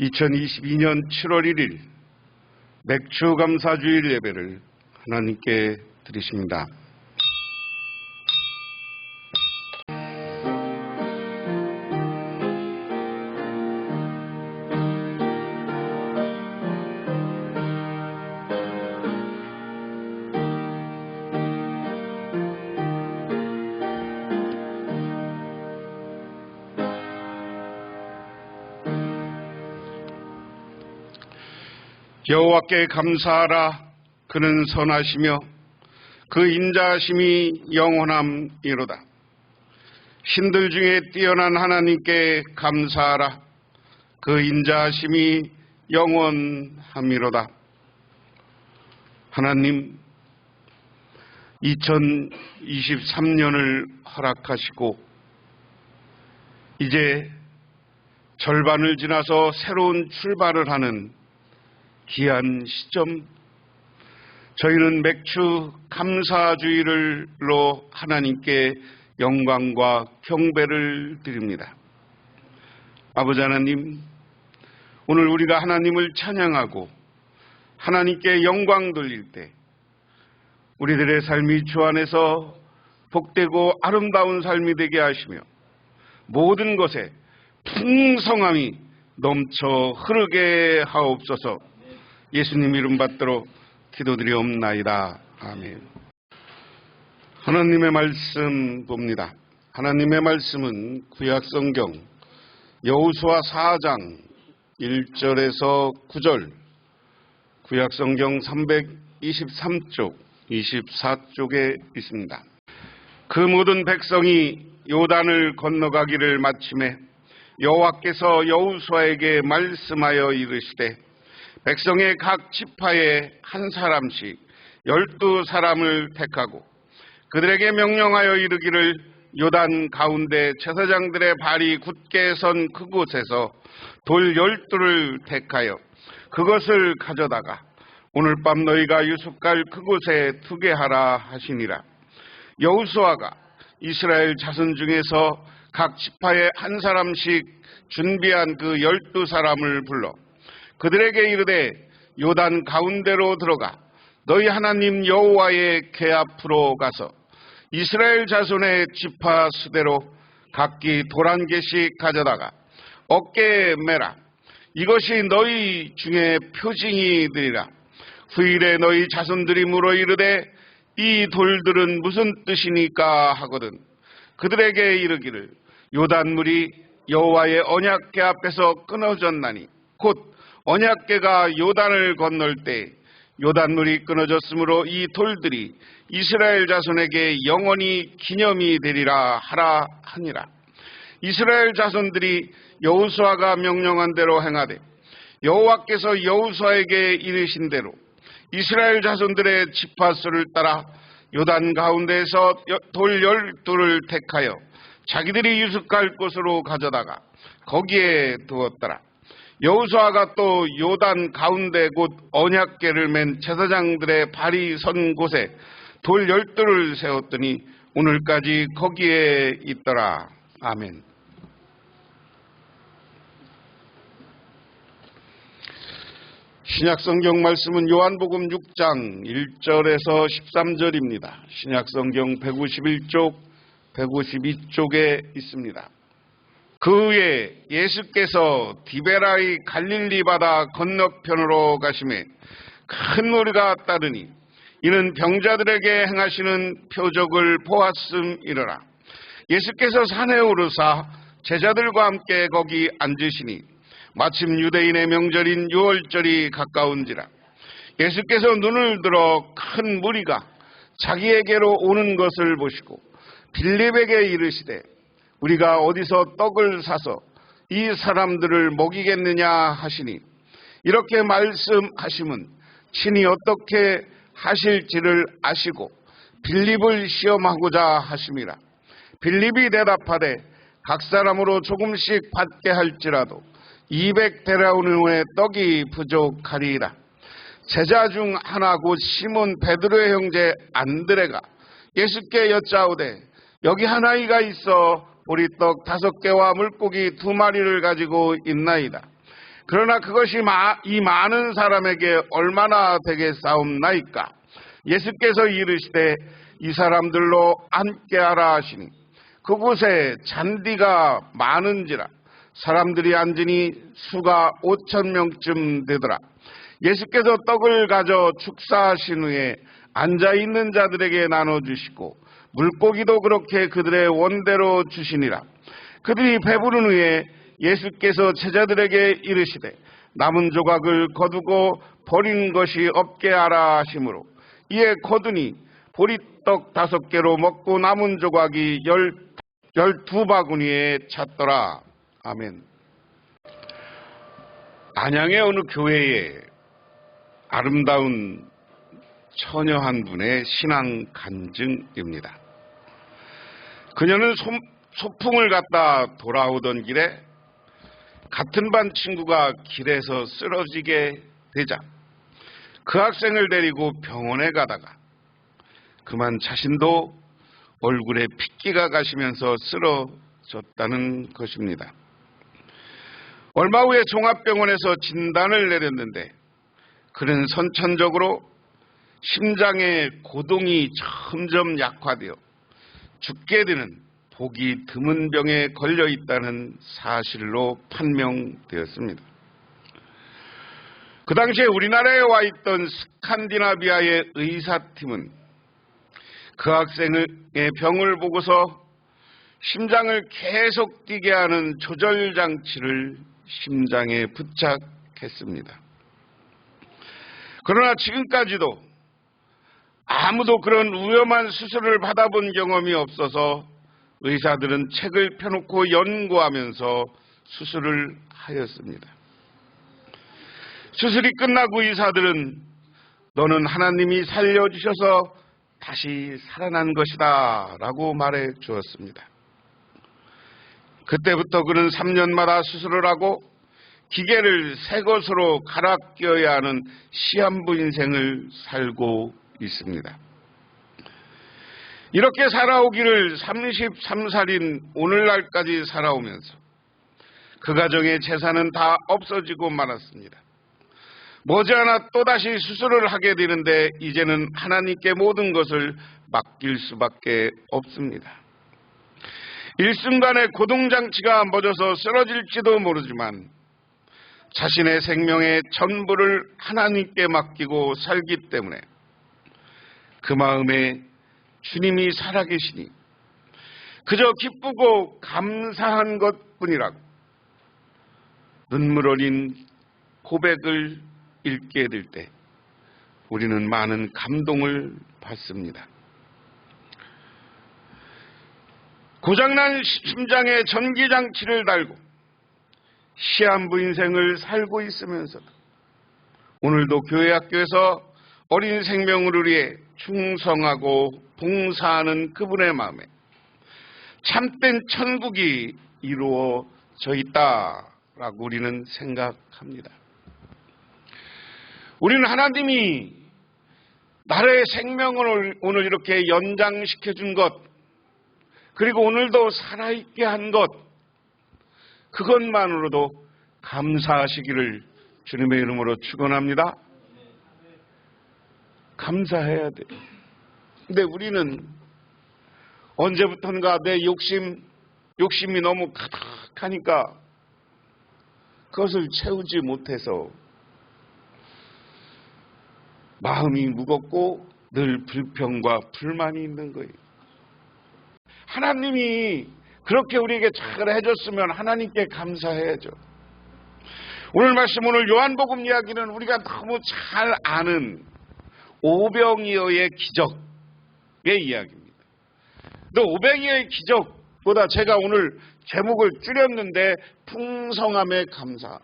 2022년 7월 1일 맥주 감사주일 예배를 하나님께 드리십니다. 여호와께 감사하라. 그는 선하시며 그 인자하심이 영원함이로다. 신들 중에 뛰어난 하나님께 감사하라. 그 인자하심이 영원함이로다. 하나님, 2023년을 허락하시고 이제 절반을 지나서 새로운 출발을 하는 귀한 시점, 저희는 맥주 감사주일로 하나님께 영광과 경배를 드립니다. 아버지 하나님, 오늘 우리가 하나님을 찬양하고 하나님께 영광 돌릴 때 우리들의 삶이 주 안에서 복되고 아름다운 삶이 되게 하시며 모든 것에 풍성함이 넘쳐 흐르게 하옵소서. 예수님 이름 받들어 기도드리옵나이다. 아멘. 하나님의 말씀 봅니다. 하나님의 말씀은 구약성경 여호수아 4장 1절에서 9절, 구약성경 323쪽 24쪽에 있습니다. 그 모든 백성이 요단을 건너가기를 마침에 여호와께서 여호수아에게 말씀하여 이르시되 백성의 각 지파에 한 사람씩 12사람을 택하고 그들에게 명령하여 이르기를 요단 가운데 제사장들의 발이 굳게 선 그곳에서 돌 12를 택하여 그것을 가져다가 오늘 밤 너희가 유숙할 그곳에 두게 하라 하시니라. 여호수아가 이스라엘 자손 중에서 각 지파에 한 사람씩 준비한 그 12사람을 불러 그들에게 이르되 요단 가운데로 들어가 너희 하나님 여호와의 궤 앞으로 가서 이스라엘 자손의 지파 수대로 각기 돌 한 개씩 가져다가 어깨에 매라. 이것이 너희 중에 표징이 되리라. 후일에 너희 자손들이 물어 이르되 이 돌들은 무슨 뜻이니까 하거든 그들에게 이르기를 요단물이 여호와의 언약궤 앞에서 끊어졌나니 곧 언약궤가 요단을 건널 때 요단물이 끊어졌으므로 이 돌들이 이스라엘 자손에게 영원히 기념이 되리라 하라 하니라. 이스라엘 자손들이 여호수아가 명령한 대로 행하되 여호와께서 여호수아에게 이르신 대로 이스라엘 자손들의 지파수를 따라 요단 가운데에서 돌 12를 택하여 자기들이 유숙할 곳으로 가져다가 거기에 두었더라. 여호수아가 또 요단 가운데 곧 언약궤를 맨 제사장들의 발이 선 곳에 돌 12를 세웠더니 오늘까지 거기에 있더라. 아멘. 신약성경 말씀은 요한복음 6장 1절에서 13절입니다. 신약성경 151쪽, 152쪽에 있습니다. 그 후에 예수께서 디베라의 갈릴리 바다 건너편으로 가심에 큰 무리가 따르니 이는 병자들에게 행하시는 표적을 보았음이러라. 예수께서 산에 오르사 제자들과 함께 거기 앉으시니 마침 유대인의 명절인 유월절이 가까운지라. 예수께서 눈을 들어 큰 무리가 자기에게로 오는 것을 보시고 빌립에게 이르시되 우리가 어디서 떡을 사서 이 사람들을 먹이겠느냐 하시니 이렇게 말씀하심은 친히 어떻게 하실지를 아시고 빌립을 시험하고자 하심이라. 빌립이 대답하되 각 사람으로 조금씩 받게 할지라도 200데나리온의 떡이 부족하리이다. 제자 중 하나 곧 시몬 베드로의 형제 안드레가 예수께 여짜오되 여기 한 아이가 있어 보리떡 5개와 물고기 2마리를 가지고 있나이다. 그러나 그것이 이 많은 사람에게 얼마나 되겠사옵나이까. 예수께서 이르시되 이 사람들로 앉게하라 하시니 그곳에 잔디가 많은지라 사람들이 앉으니 수가 5,000명쯤 되더라. 예수께서 떡을 가져 축사하신 후에 앉아있는 자들에게 나눠주시고 물고기도 그렇게 그들의 원대로 주시니라. 그들이 배부른 후에 예수께서 제자들에게 이르시되 남은 조각을 거두고 버린 것이 없게 하라 하시므로 이에 거두니 보리떡 5개로 먹고 남은 조각이 12바구니에 찼더라. 아멘. 안양의 어느 교회에 아름다운 처녀 한 분의 신앙 간증입니다. 그녀는 소풍을 갔다 돌아오던 길에 같은 반 친구가 길에서 쓰러지게 되자 그 학생을 데리고 병원에 가다가 그만 자신도 얼굴에 핏기가 가시면서 쓰러졌다는 것입니다. 얼마 후에 종합병원에서 진단을 내렸는데 그는 선천적으로 심장의 고동이 점점 약화되어 죽게 되는 보기 드문 병에 걸려 있다는 사실로 판명되었습니다. 그 당시에 우리나라에 와 있던 스칸디나비아의 의사팀은 그 학생의 병을 보고서 심장을 계속 뛰게 하는 조절장치를 심장에 부착했습니다. 그러나 지금까지도 아무도 그런 위험한 수술을 받아본 경험이 없어서 의사들은 책을 펴놓고 연구하면서 수술을 하였습니다. 수술이 끝나고 의사들은 너는 하나님이 살려주셔서 다시 살아난 것이다 라고 말해 주었습니다. 그때부터 그는 3년마다 수술을 하고 기계를 새 것으로 갈아 끼워야 하는 시한부 인생을 살고 있습니다. 이렇게 살아오기를 33살인 오늘날까지 살아오면서 그 가정의 재산은 다 없어지고 말았습니다. 머지않아 또다시 수술을 하게 되는데 이제는 하나님께 모든 것을 맡길 수밖에 없습니다. 일순간에 고동장치가 멎어서 쓰러질지도 모르지만 자신의 생명의 전부를 하나님께 맡기고 살기 때문에 그 마음에 주님이 살아계시니 그저 기쁘고 감사한 것뿐이라고 눈물 어린 고백을 읽게 될 때 우리는 많은 감동을 받습니다. 고장난 심장에 전기장치를 달고 시한부 인생을 살고 있으면서도 오늘도 교회 학교에서 어린 생명을 위해 충성하고 봉사하는 그분의 마음에 참된 천국이 이루어져 있다라고 우리는 생각합니다. 우리는 하나님이 나라의 생명을 오늘 이렇게 연장시켜 준 것, 그리고 오늘도 살아있게 한 것, 그것만으로도 감사하시기를 주님의 이름으로 축원합니다. 감사해야 돼요. 근데 우리는 언제부턴가 내 욕심이 너무 가득하니까 그것을 채우지 못해서 마음이 무겁고 늘 불평과 불만이 있는 거예요. 하나님이 그렇게 우리에게 잘 해줬으면 하나님께 감사해야죠. 오늘 말씀, 오늘 요한복음 이야기는 우리가 너무 잘 아는 오병이어의 기적의 이야기입니다. 근데 오병이어의 기적보다 제가 오늘 제목을 줄였는데 풍성함의 감사.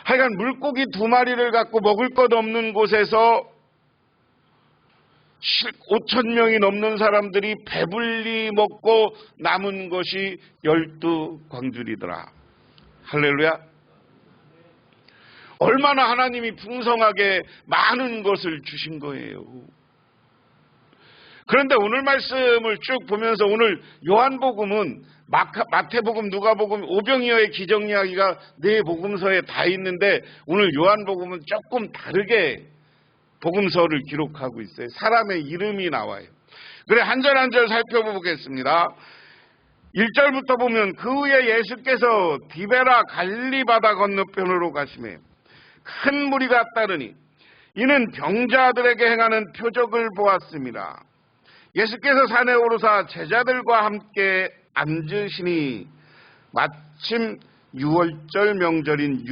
하여간 물고기 2마리를 갖고 먹을 것 없는 곳에서 5,000명이 넘는 사람들이 배불리 먹고 남은 것이 12광줄이더라. 할렐루야. 얼마나 하나님이 풍성하게 많은 것을 주신 거예요. 그런데 오늘 말씀을 쭉 보면서 오늘 요한복음은 마태복음, 누가복음, 오병이어의 기적 이야기가 네 복음서에 다 있는데 오늘 요한복음은 조금 다르게 복음서를 기록하고 있어요. 사람의 이름이 나와요. 그래 한 절 한 절 살펴보겠습니다. 1절부터 보면 그 후에 예수께서 디베라 갈릴리 바다 건너편으로 가시매 큰 무리가 따르니 이는 병자들에게 행하는 표적을 보았습니다. 예수께서 산에 오르사 제자들과 함께 앉으시니 마침 유월절 명절인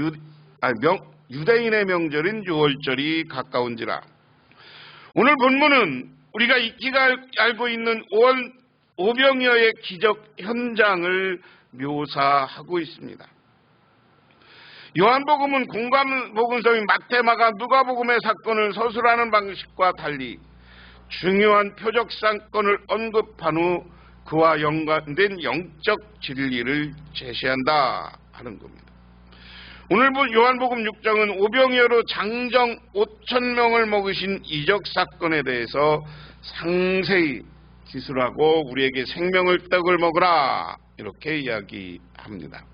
유대인의 명절인 유월절이 가까운지라. 오늘 본문은 우리가 익히가 알고 있는 오병이어의 기적 현장을 묘사하고 있습니다. 요한복음은 공관복음서인 마태, 마가, 누가복음의 사건을 서술하는 방식과 달리 중요한 표적 사건을 언급한 후 그와 연관된 영적 진리를 제시한다 하는 겁니다. 오늘 본 요한복음 6장은 오병이어로 장정 5,000명을 먹으신 이적 사건에 대해서 상세히 기술하고 우리에게 생명을 떡을 먹으라 이렇게 이야기합니다.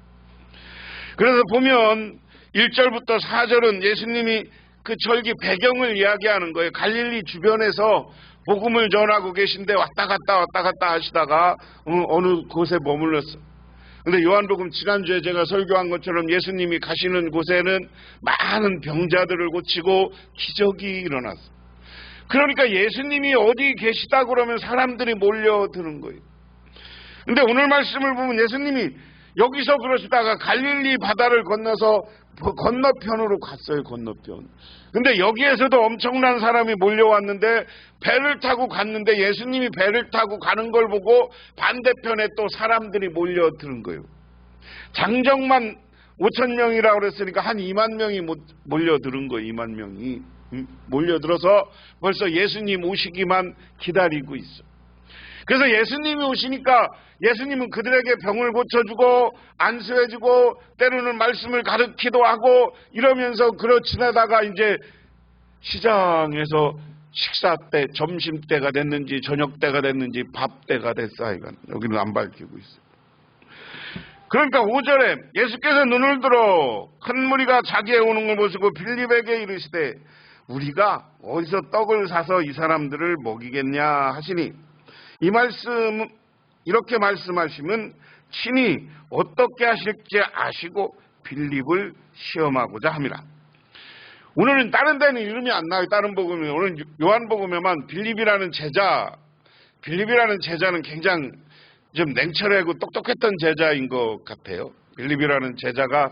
그래서 보면 1절부터 4절은 예수님이 그 절기 배경을 이야기하는 거예요. 갈릴리 주변에서 복음을 전하고 계신데 왔다 갔다 하시다가 어느 곳에 머물렀어. 근데 요한복음 지난주에 제가 설교한 것처럼 예수님이 가시는 곳에는 많은 병자들을 고치고 기적이 일어났어. 그러니까 예수님이 어디 계시다 그러면 사람들이 몰려드는 거예요. 근데 오늘 말씀을 보면 예수님이 여기서 그러시다가 갈릴리 바다를 건너서 건너편으로 갔어요. 건너편. 근데 여기에서도 엄청난 사람이 몰려왔는데 배를 타고 갔는데 예수님이 배를 타고 가는 걸 보고 반대편에 또 사람들이 몰려드는 거예요. 장정만 5,000명이라고 그랬으니까 한 2만 명이 몰려드는 거예요. 2만 명이. 몰려들어서 벌써 예수님 오시기만 기다리고 있어. 그래서 예수님이 오시니까 예수님은 그들에게 병을 고쳐주고 안수해주고 때로는 말씀을 가르치기도 하고 이러면서 지내다가 이제 시장에서 식사 때, 점심 때가 됐는지 저녁 때가 됐는지 밥 때가 됐어. 여기는 안 밝히고 있어요. 그러니까 5절에 예수께서 눈을 들어 큰 무리가 자기에 오는 걸 보시고 빌립에게 이르시되 우리가 어디서 떡을 사서 이 사람들을 먹이겠냐 하시니 이 말씀 이렇게 말씀하시면 친히 어떻게 하실지 아시고 빌립을 시험하고자 합니다. 오늘은 다른 데는 이름이 안 나와요. 다른 복음에 오늘 요한복음에만 빌립이라는 제자는 굉장히 좀 냉철하고 똑똑했던 제자인 것 같아요. 빌립이라는 제자가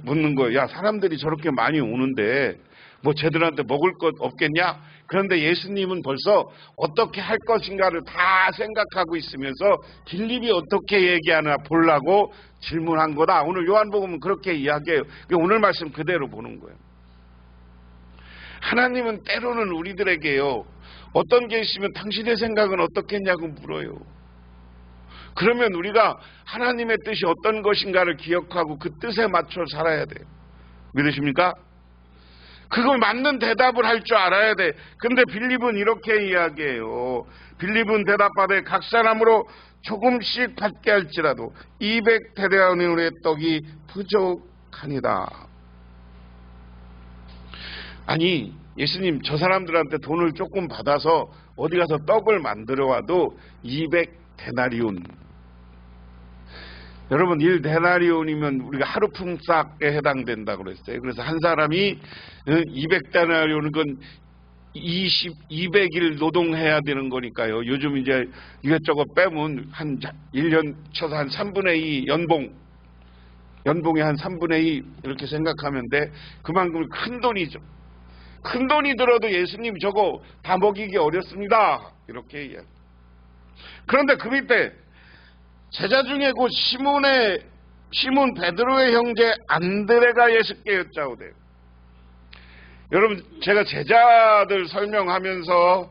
묻는 거예요. 야, 사람들이 저렇게 많이 오는데 뭐 쟤들한테 먹을 것 없겠냐? 그런데 예수님은 벌써 어떻게 할 것인가를 다 생각하고 있으면서 빌립이 어떻게 얘기하나 보려고 질문한 거다. 오늘 요한복음은 그렇게 이야기해요. 오늘 말씀 그대로 보는 거예요. 하나님은 때로는 우리들에게요. 어떤 게 있으면 당신의 생각은 어떻겠냐고 물어요. 그러면 우리가 하나님의 뜻이 어떤 것인가를 기억하고 그 뜻에 맞춰 살아야 돼요. 믿으십니까? 그걸 맞는 대답을 할 줄 알아야 돼. 근데 빌립은 이렇게 이야기해요. 빌립은 대답하되 각 사람으로 조금씩 받게 할지라도 200데나리온의 떡이 부족하니다. 아니, 예수님 저 사람들한테 돈을 조금 받아서 어디 가서 떡을 만들어 와도 200데나리온. 여러분 1데나리온이면 우리가 하루 품삯에 해당된다고 그랬어요. 그래서 한 사람이 200데나리온은 건 200일 노동해야 되는 거니까요. 요즘 이제 이것저것 빼면 한 1년 쳐서 한 3분의 2 연봉의 한 3분의 2 이렇게 생각하면 돼. 그만큼 큰 돈이죠. 큰 돈이 들어도 예수님 저거 다 먹이기 어렵습니다. 이렇게 이야기. 그런데 그 밑에 제자 중에 곧 시몬 베드로의 형제 안드레가 예수께 여짜오되. 여러분 제가 제자들 설명하면서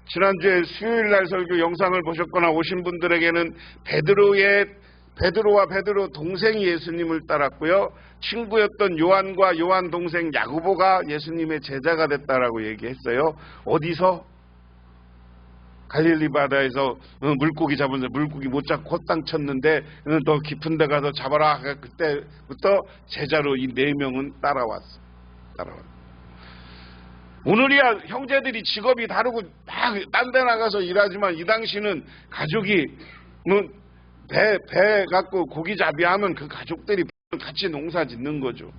지난주에 수요일날 설교 영상을 보셨거나 오신 분들에게는 베드로와 베드로 동생이 예수님을 따랐고요. 친구였던 요한과 요한 동생 야고보가 예수님의 제자가 됐다라고 얘기했어요. 어디서? 갈릴리 바다에서 물고기 잡으면서 물고기 못 잡고 헛땅 쳤는데 더 깊은 데 가서 잡아라. 그때부터 제자로 이 4명은 따라왔어. 오늘이야 형제들이 직업이 다르고 막 딴 데 나가서 일하지만 이 당시는 가족이 배 갖고 고기잡이 하면 그 가족들이 같이 농사 짓는 거죠.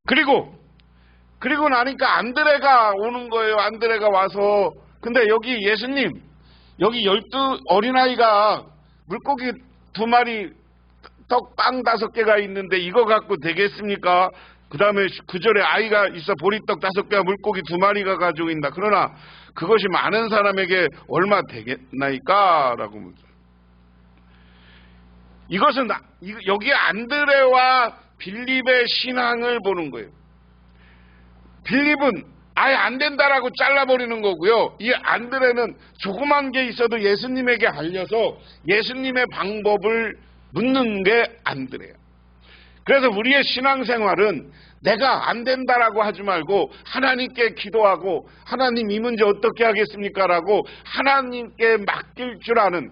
그리고 나니까 안드레가 오는 거예요. 안드레가 와서 근데 여기 예수님 여기 12 어린아이가 물고기 2마리 떡 빵 5개가 있는데 이거 갖고 되겠습니까? 그 다음에 9절에 아이가 있어 보리떡 5개와 물고기 2마리가 가지고 있다. 그러나 그것이 많은 사람에게 얼마 되겠나이까? 라고 묻죠. 이것은 여기 안드레와 빌립의 신앙을 보는 거예요. 빌립은 아예 안 된다라고 잘라버리는 거고요. 이 안드레는 조그만 게 있어도 예수님에게 알려서 예수님의 방법을 묻는 게 안드레야. 그래서 우리의 신앙생활은 내가 안 된다라고 하지 말고 하나님께 기도하고 하나님 이 문제 어떻게 하겠습니까? 라고 하나님께 맡길 줄 아는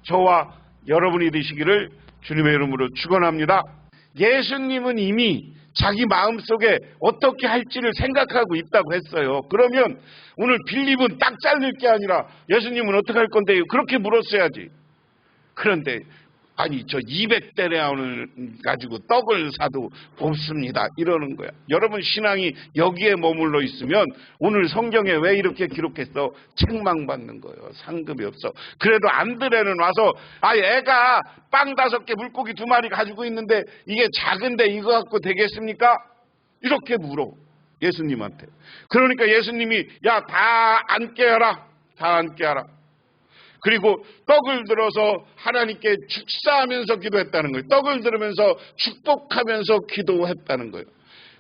저와 여러분이 되시기를 주님의 이름으로 축원합니다. 예수님은 이미 자기 마음속에 어떻게 할지를 생각하고 있다고 했어요. 그러면 오늘 빌립은 딱 잘릴 게 아니라 예수님은 어떻게 할 건데요? 그렇게 물었어야지. 그런데 아니 저 200데나리온을 가지고 떡을 사도 없습니다. 이러는 거야. 여러분 신앙이 여기에 머물러 있으면 오늘 성경에 왜 이렇게 기록했어? 책망받는 거예요. 상급이 없어. 그래도 안드레는 와서 애가 빵 5개 물고기 2마리 가지고 있는데 이게 작은데 이거 갖고 되겠습니까? 이렇게 물어 예수님한테. 그러니까 예수님이 야 다 앉게 하라. 다 앉게 하라. 그리고 떡을 들어서 하나님께 축사하면서 기도했다는 거예요. 떡을 들으면서 축복하면서 기도했다는 거예요.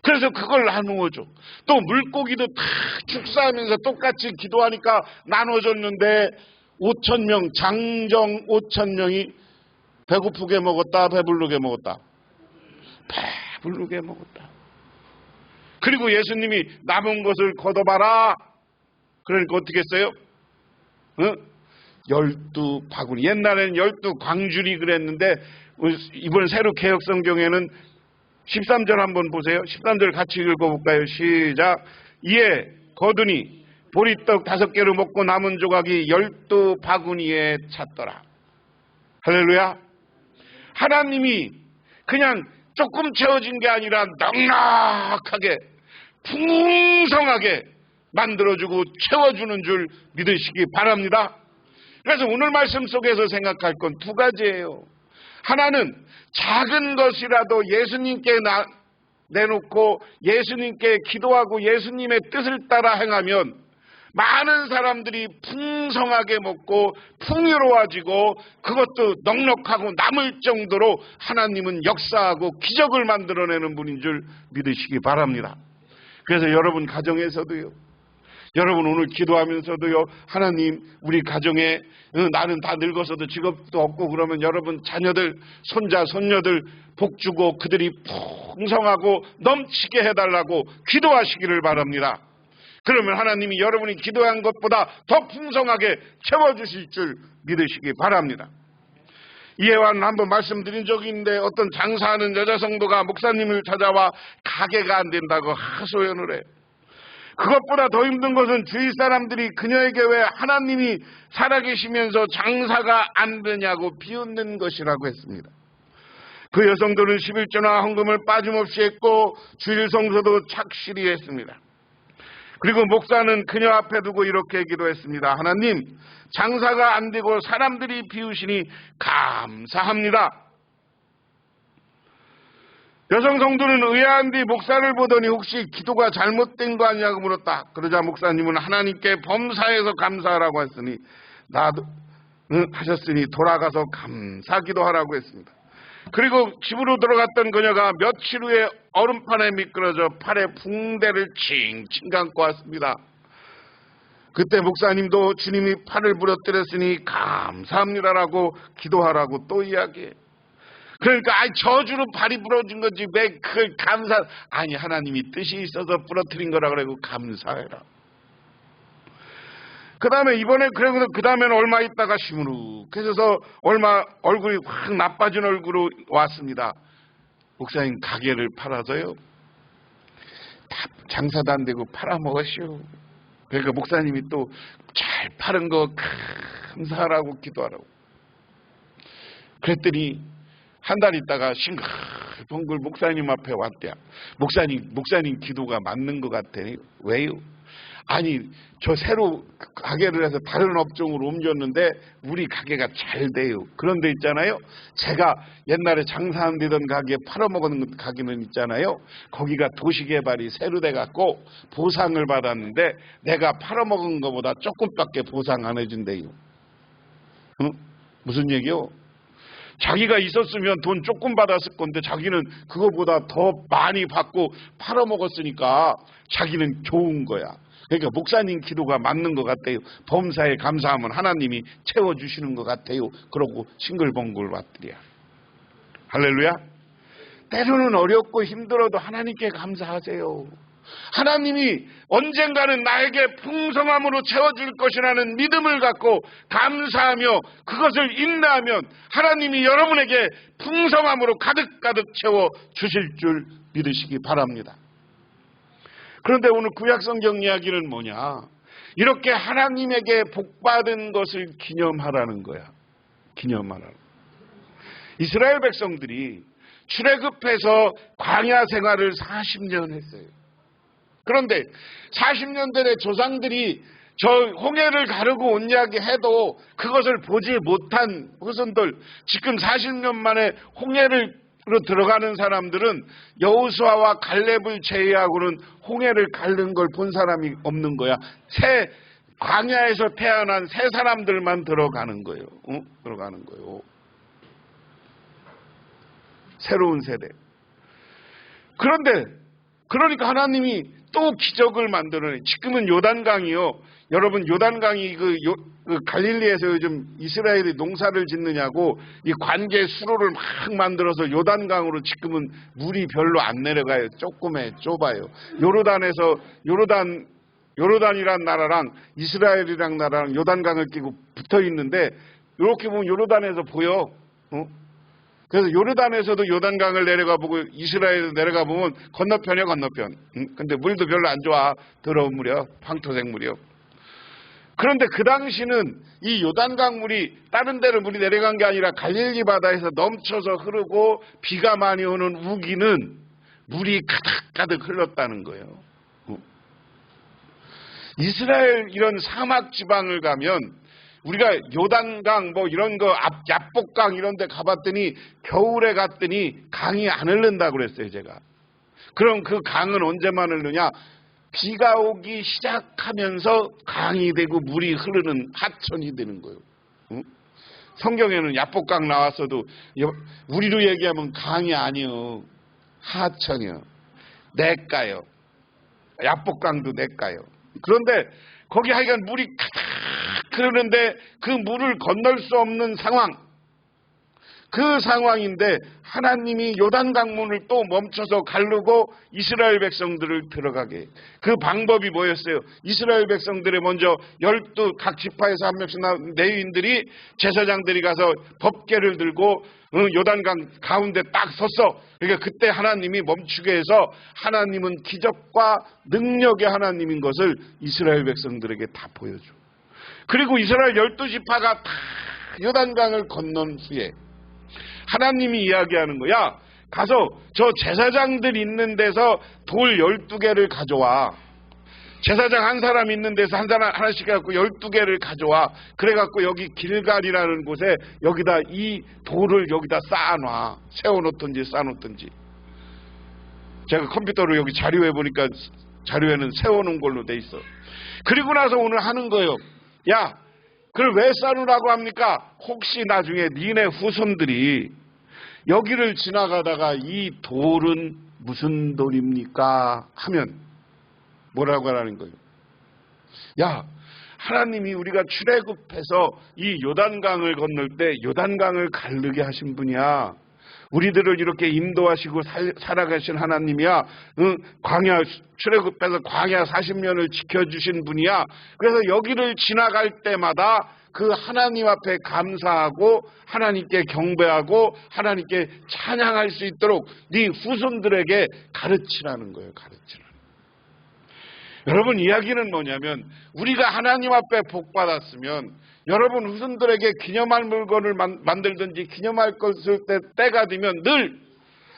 그래서 그걸 나누어줘. 또 물고기도 다 축사하면서 똑같이 기도하니까 나눠줬는데 5,000명, 장정 5,000명이 배고프게 먹었다, 배부르게 먹었다. 배부르게 먹었다. 그리고 예수님이 남은 것을 걷어봐라. 그러니까 어떻게 했어요? 12바구니. 옛날에는 12광주리 그랬는데 이번 새로 개혁성경에는 13절 한번 보세요. 13절 같이 읽어볼까요? 시작. 이에 거두니 보리떡 5개를 먹고 남은 조각이 12바구니에 찼더라. 할렐루야. 하나님이 그냥 조금 채워진 게 아니라 넉넉하게 풍성하게 만들어주고 채워주는 줄 믿으시기 바랍니다. 그래서 오늘 말씀 속에서 생각할 건 2가지예요. 하나는 작은 것이라도 예수님께 내놓고 예수님께 기도하고 예수님의 뜻을 따라 행하면 많은 사람들이 풍성하게 먹고 풍요로워지고 그것도 넉넉하고 남을 정도로 하나님은 역사하고 기적을 만들어내는 분인 줄 믿으시기 바랍니다. 그래서 여러분 가정에서도요, 여러분 오늘 기도하면서도요, 하나님 우리 가정에 나는 다 늙어서도 직업도 없고 그러면 여러분 자녀들 손자 손녀들 복주고 그들이 풍성하고 넘치게 해달라고 기도하시기를 바랍니다. 그러면 하나님이 여러분이 기도한 것보다 더 풍성하게 채워주실 줄 믿으시기 바랍니다. 이해와는 한번 말씀드린 적이 있는데 어떤 장사하는 여자 성도가 목사님을 찾아와 가게가 안 된다고 하소연을 해요. 그것보다 더 힘든 것은 주위 사람들이 그녀에게 왜 하나님이 살아계시면서 장사가 안 되냐고 비웃는 것이라고 했습니다. 그 여성들은 11조나 헌금을 빠짐없이 했고 주일 성서도 착실히 했습니다. 그리고 목사는 그녀 앞에 두고 이렇게 기도했습니다. 하나님, 장사가 안 되고 사람들이 비우시니 감사합니다. 여성 성도는 의아한 뒤 목사를 보더니 혹시 기도가 잘못된 거 아니냐고 물었다. 그러자 목사님은 하나님께 범사해서 감사하라고 했으니 나도 하셨으니 돌아가서 감사 기도하라고 했습니다. 그리고 집으로 들어갔던 그녀가 며칠 후에 얼음판에 미끄러져 팔에 붕대를 칭칭 감고 왔습니다. 그때 목사님도 주님이 팔을 부러뜨렸으니 감사합니다라고 기도하라고 또 이야기해요. 그러니까 저주로 발이 부러진 거지 왜 그걸 아니 하나님이 뜻이 있어서 부러뜨린 거라 그러고 감사해라. 그 다음에 이번에 그래서 그 다음에는 얼마 있다가 시무룩해져서 얼마 얼굴이 확 나빠진 얼굴로 왔습니다. 목사님 가게를 팔아서요. 다 장사도 안 되고 팔아먹었시오. 그러니까 목사님이 또 잘 파는 거 감사하라고 기도하라고. 그랬더니 한 달 있다가 싱글벙글 목사님 앞에 왔대요. 목사님 기도가 맞는 것 같아요. 왜요? 아니 저 새로 가게를 해서 다른 업종으로 옮겼는데 우리 가게가 잘 돼요. 그런데 있잖아요, 제가 옛날에 장사 안 되던 가게 팔아먹은 가게는 있잖아요, 거기가 도시개발이 새로 돼갖고 보상을 받았는데 내가 팔아먹은 것보다 조금밖에 보상 안 해준대요. 응? 무슨 얘기요? 자기가 있었으면 돈 조금 받았을 건데 자기는 그거보다 더 많이 받고 팔아먹었으니까 자기는 좋은 거야. 그러니까 목사님 기도가 맞는 것 같아요. 범사에 감사하면 하나님이 채워주시는 것 같아요. 그러고 싱글벙글 왔더래요. 할렐루야. 때로는 어렵고 힘들어도 하나님께 감사하세요. 하나님이 언젠가는 나에게 풍성함으로 채워줄 것이라는 믿음을 갖고 감사하며 그것을 인내하면 하나님이 여러분에게 풍성함으로 가득가득 채워주실 줄 믿으시기 바랍니다. 그런데 오늘 구약성경 이야기는 뭐냐? 이렇게 하나님에게 복받은 것을 기념하라는 거야. 기념하라는. 이스라엘 백성들이 출애굽해서 광야 생활을 40년 했어요. 그런데 40년 전에 조상들이 저 홍해를 가르고 온 이야기 해도 그것을 보지 못한 후손들, 지금 40년 만에 홍해를 들어가는 사람들은 여호수아와 갈렙을 제외하고는 홍해를 가른 걸 본 사람이 없는 거야. 새 광야에서 태어난 새 사람들만 들어가는 거예요. 들어가는 거예요. 새로운 세대. 그러니까 하나님이 또 기적을 만들어내. 지금은 요단강이요. 여러분 요단강이 그 갈릴리에서 요즘 이스라엘이 농사를 짓느냐고 이 관계 수로를 막 만들어서 요단강으로 지금은 물이 별로 안 내려가요. 좁아요. 요르단이란 나라랑 이스라엘이란 나라랑 요단강을 끼고 붙어 있는데 이렇게 보면 요르단에서 보여. 그래서 요르단에서도 요단강을 내려가 보고 이스라엘에서 내려가 보면 건너편이야 건너편. 근데 물도 별로 안 좋아. 더러운 물이요. 황토색 물이요. 그런데 그 당시는 이 요단강 물이 다른 데로 물이 내려간 게 아니라 갈릴리 바다에서 넘쳐서 흐르고 비가 많이 오는 우기는 물이 가득가득 흘렀다는 거예요. 이스라엘 이런 사막 지방을 가면 우리가 요단강 뭐 이런 거 야복강 이런 데 가봤더니 겨울에 갔더니 강이 안 흐른다고 그랬어요 제가. 그럼 그 강은 언제만 흐르냐? 비가 오기 시작하면서 강이 되고 물이 흐르는 하천이 되는 거예요. 성경에는 야복강 나왔어도 우리로 얘기하면 강이 아니요. 하천이요. 냇가요. 야복강도 냇가요. 그런데 거기 하여간 물이 가득 흐르는데 그 물을 건널 수 없는 상황. 그 상황인데 하나님이 요단강문을 또 멈춰서 가르고 이스라엘 백성들을 들어가게. 그 방법이 뭐였어요? 이스라엘 백성들이 먼저 12 각 지파에서 한 명씩 나온 레위인들이 제사장들이 가서 법궤를 들고 요단강 가운데 딱 섰어. 그러니까 그때 하나님이 멈추게 해서 하나님은 기적과 능력의 하나님인 것을 이스라엘 백성들에게 다 보여줘. 그리고 이스라엘 12지파가 다 요단강을 건넌 후에 하나님이 이야기하는 거야. 가서 저 제사장들 있는 데서 돌 12개를 가져와. 제사장 한 사람 있는 데서 한 사람 하나씩 갖고 12개를 가져와. 그래갖고 여기 길갈이라는 곳에 여기다 이 돌을 여기다 쌓아놔. 세워놓든지 쌓아놓든지. 제가 컴퓨터로 여기 자료에 보니까 자료에는 세워놓은 걸로 돼 있어. 그리고 나서 오늘 하는 거예요. 야, 그걸 왜 쌓으라고 합니까? 혹시 나중에 니네 후손들이 여기를 지나가다가 이 돌은 무슨 돌입니까? 하면 뭐라고 하라는 거예요? 야, 하나님이 우리가 출애굽해서 이 요단강을 건널 때 요단강을 가르게 하신 분이야. 우리들을 이렇게 인도하시고 살아가신 하나님이야. 광야 출애굽해서 광야 40년을 지켜주신 분이야. 그래서 여기를 지나갈 때마다 그 하나님 앞에 감사하고 하나님께 경배하고 하나님께 찬양할 수 있도록 네 후손들에게 가르치라는 거예요. 가르치라는. 여러분, 이야기는 뭐냐면 우리가 하나님 앞에 복 받았으면 여러분 후손들에게 기념할 물건을 만들든지 기념할 것을 때가 되면 늘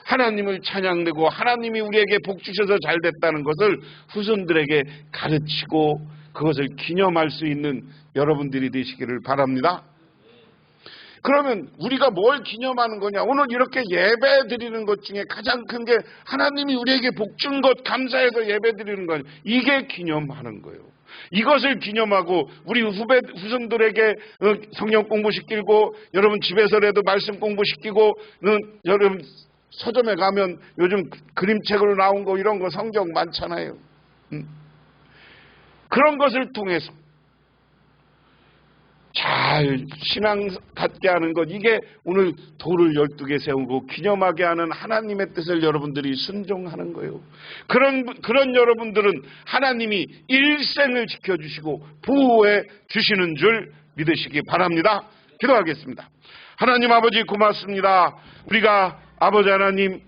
하나님을 찬양되고 하나님이 우리에게 복 주셔서 잘 됐다는 것을 후손들에게 가르치고 그것을 기념할 수 있는 여러분들이 되시기를 바랍니다. 그러면 우리가 뭘 기념하는 거냐? 오늘 이렇게 예배 드리는 것 중에 가장 큰 게 하나님이 우리에게 복 준 것 감사해서 예배 드리는 거예요. 이게 기념하는 거예요. 이것을 기념하고 우리 후손들에게 성경 공부시키고 여러분 집에서라도 말씀 공부시키고 여러분 서점에 가면 요즘 그림책으로 나온 거 이런 거 성경 많잖아요. 그런 것을 통해서 잘 신앙 갖게 하는 것, 이게 오늘 돌을 12개 세우고 기념하게 하는 하나님의 뜻을 여러분들이 순종하는 거예요. 그런 여러분들은 하나님이 일생을 지켜주시고 보호해 주시는 줄 믿으시기 바랍니다. 기도하겠습니다. 하나님 아버지 고맙습니다. 우리가 아버지 하나님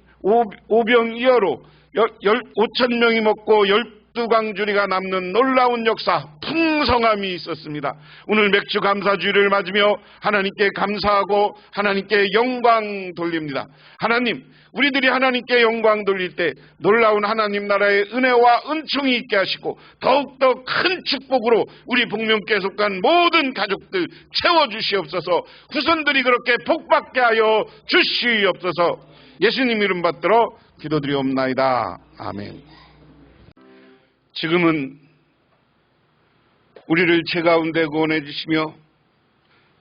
오병이어로 5,000명이 먹고 12광주리가 남는 놀라운 역사, 풍성함이 있었습니다. 오늘 맥주 감사주의를 맞으며 하나님께 감사하고 하나님께 영광 돌립니다. 하나님, 우리들이 하나님께 영광 돌릴 때 놀라운 하나님 나라의 은혜와 은총이 있게 하시고 더욱더 큰 축복으로 우리 복명교에 속한 모든 가족들 채워주시옵소서. 후손들이 그렇게 복받게 하여 주시옵소서. 예수님 이름 받들어 기도드리옵나이다. 아멘. 지금은 우리를 죄 가운데 구원해 주시며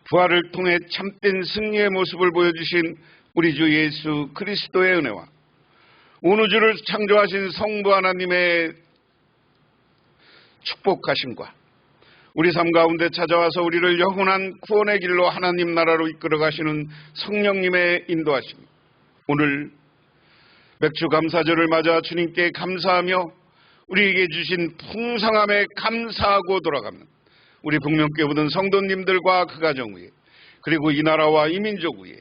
부활을 통해 참된 승리의 모습을 보여주신 우리 주 예수 그리스도의 은혜와 온 우주를 창조하신 성부 하나님의 축복하심과 우리 삶 가운데 찾아와서 우리를 영원한 구원의 길로 하나님 나라로 이끌어 가시는 성령님의 인도하심, 오늘 맥주 감사절을 맞아 주님께 감사하며 우리에게 주신 풍성함에 감사하고 돌아가는 우리 북명교회 모든 성도님들과 그 가정 위에 그리고 이 나라와 이 민족 위에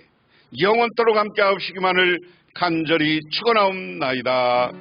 영원토록 함께 하옵시기만을 간절히 축원하옵나이다.